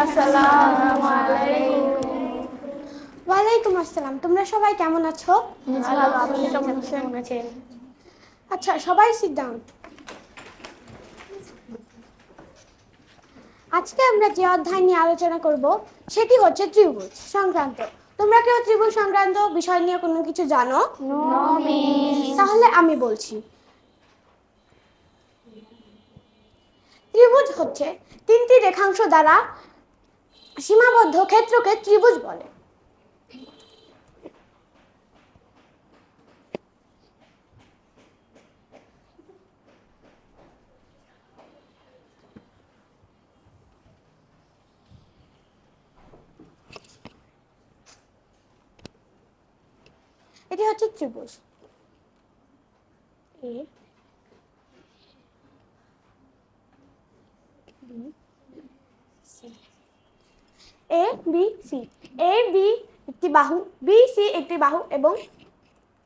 আসসালামু আলাইকুম। ওয়ালাইকুম আসসালাম। তোমরা সবাই কেমন আছো? ভালো, আপনি কেমন আছেন? আচ্ছা, সবাই সিট ডাউন। আজকে আমরা যে অধ্যায় নিয়ে আলোচনা করব সেটি হচ্ছে ত্রিভুজ সংক্রান্ত। তোমরা কেউ ত্রিভুজ সংক্রান্ত বিষয় নিয়ে কোনো কিছু জানো? No miss. তাহলে আমি বলছি। ত্রিভুজ হচ্ছে তিনটি রেখাংশ দ্বারা সীমাবদ্ধ ক্ষেত্রকে ত্রিভুজ বলে। এটি হচ্ছে ত্রিভুজ। A B C, A B C. A B একটি বাহু, বি সি একটি বাহু এবং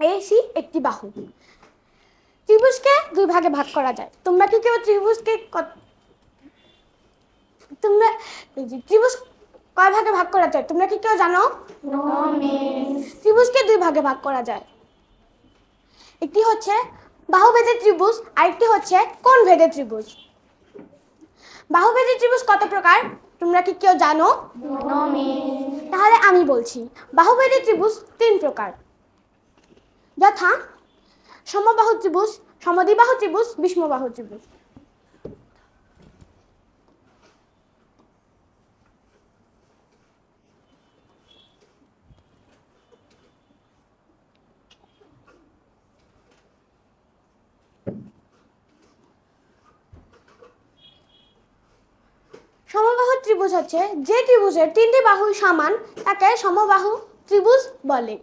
এ সি একটি বাহু। ত্রিভুজকে দুই ভাগে ভাগ করা যায়। তোমরা কি কেউ ত্রিভুজকে তোমরা ত্রিভুজ কয় ভাগে ভাগ করা যায় তোমরা কি কেউ জানো? No miss. ত্রিভুজকে দুই ভাগে ভাগ করা যায়। একটি হচ্ছে বাহুভেদের ত্রিভুজ, আরেকটি হচ্ছে কোণভেদের ত্রিভুজ। বাহুভেদের ত্রিভুজ কত প্রকার তোমরা কি কেউ জানো? No miss. তাহলে আমি বলছি। বাহুভেদের ত্রিভুজ তিন প্রকার, যথা সমবাহু ত্রিভুজ, সমদ্বিবাহু ত্রিভুজ, বিষমবাহু ত্রিভুজ। সমবাহু ত্রিভুজ হচ্ছে যে ত্রিভুজের তিনটি বাহু সমান তাকে সমবাহু ত্রিভুজ বলে।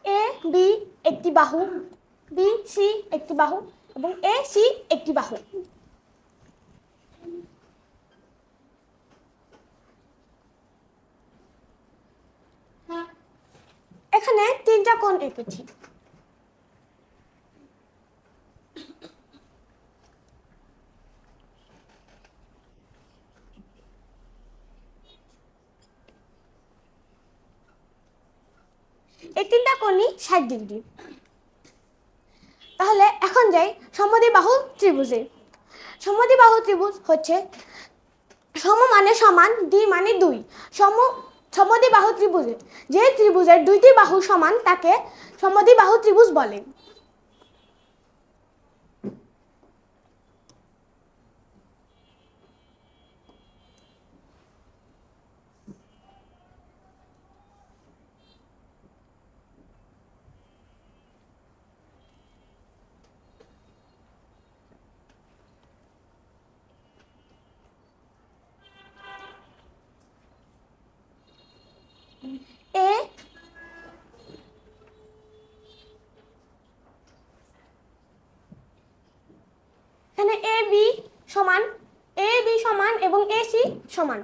এ বি একটি বাহু, বি সি একটি বাহু এবং এ সি একটি বাহু। এখানে তিনটা কোণ এঁকেছি। এই তিনটা কোণই 60 ডিগ্রি। তাহলে এখন যাই সমদ্বিবাহু ত্রিভুজে। সমদ্বিবাহু ত্রিভুজ হচ্ছে সম মানে সমান, দ্বি মানে দুই। সমদ্বিবাহু ত্রিভুজে যে ত্রিভুজের দুইটি বাহু সমান তাকে সমদ্বিবাহু ত্রিভুজ বলে। এ এখানে এ বি সমান, এ বি সমান এবং এ সি সমান।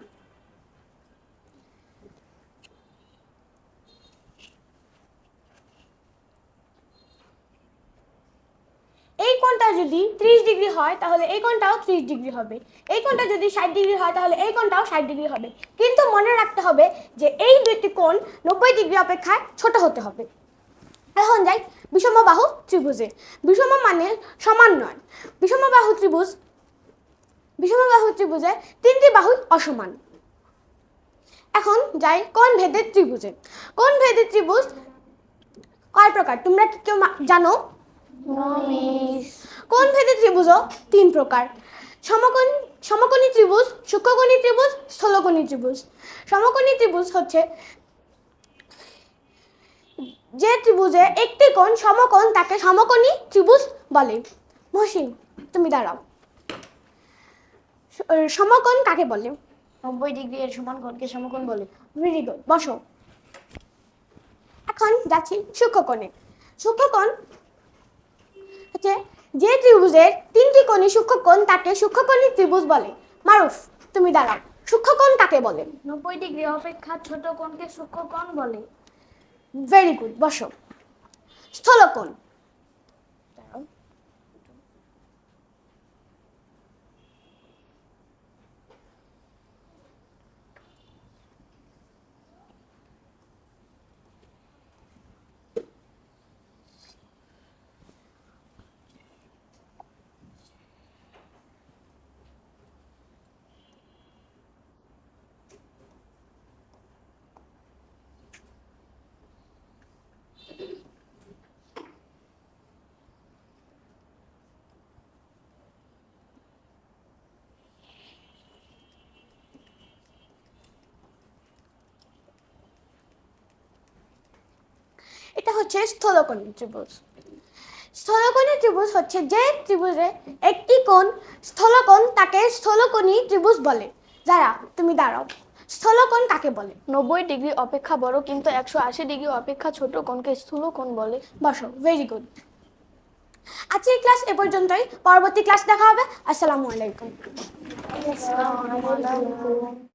এই কোণটা যদি 30 ডিগ্রি হয় তাহলে এই কোণটাও 30 ডিগ্রি হবে। এই কোণটা যদি 60 ডিগ্রি হয় তাহলে এই কোণটাও 60 ডিগ্রি হবে। কিন্তু মনে রাখতে হবে যে এই দুইটি কোণ 90 ডিগ্রি অপেক্ষায় ছোট হতে হবে। এখন যাই বিষমবাহু ত্রিভুজে। বিষম মানে সমান নয়। বিষমবাহু ত্রিভুজে তিনটি বাহুই অসমান। এখন যাই কোণভেদের ত্রিভুজে। কোণভেদের ত্রিভুজ কয় প্রকার তোমরা কি কেউ জানো? No miss. কোণ ভেদে ত্রিভুজও তিন প্রকার: সমকোণী ত্রিভুজ, সূক্ষ্মকোণী ত্রিভুজ, স্থলকোণী ত্রিভুজ। সমকোণী ত্রিভুজ হচ্ছে যে ত্রিভুজে একটি কোণ সমকোণ তাকে সমকোণী ত্রিভুজ বলে। মহসিন, তুমি দাঁড়াও। সমকোণ কাকে বলে? 90 ডিগ্রি এর সমান কোণকে সমকোণ বলে। ভেরি গুড, বসো। এখন যাচ্ছি সূক্ষ্মকোণে। সূক্ষ্মকোণ হচ্ছে যে ত্রিভুজের তিনটি কোণই সূক্ষ্মকোণ তাকে সূক্ষ্মকোণী ত্রিভুজ বলে। মারুফ, তুমি দাঁড়াও। সূক্ষ্মকোণ কাকে বলে? 90 ডিগ্রি অপেক্ষা ছোট কোণকে সূক্ষ্মকোণ বলে। ভেরি গুড, বসো। স্থলকোণ। দাঁড়াও। এটা হচ্ছে স্থলকোণী ত্রিভুজ। স্থলকোণী ত্রিভুজ হচ্ছে যে ত্রিভুজে একটি কোণ স্থলকোণ তাকে স্থলকোণী ত্রিভুজ বলে। যারা, তুমি দাঁড়াও। স্থলকোণ কাকে বলে? 90 ডিগ্রি অপেক্ষা বড় কিন্তু 180 ডিগ্রি অপেক্ষা ছোট কোণকে স্থূলকোণ বলে। বসো। Very good. আজকের ক্লাস এ পর্যন্তই। পরবর্তী ক্লাস দেখা হবে। আসসালামু আলাইকুম। আসসালামু আলাইকুম।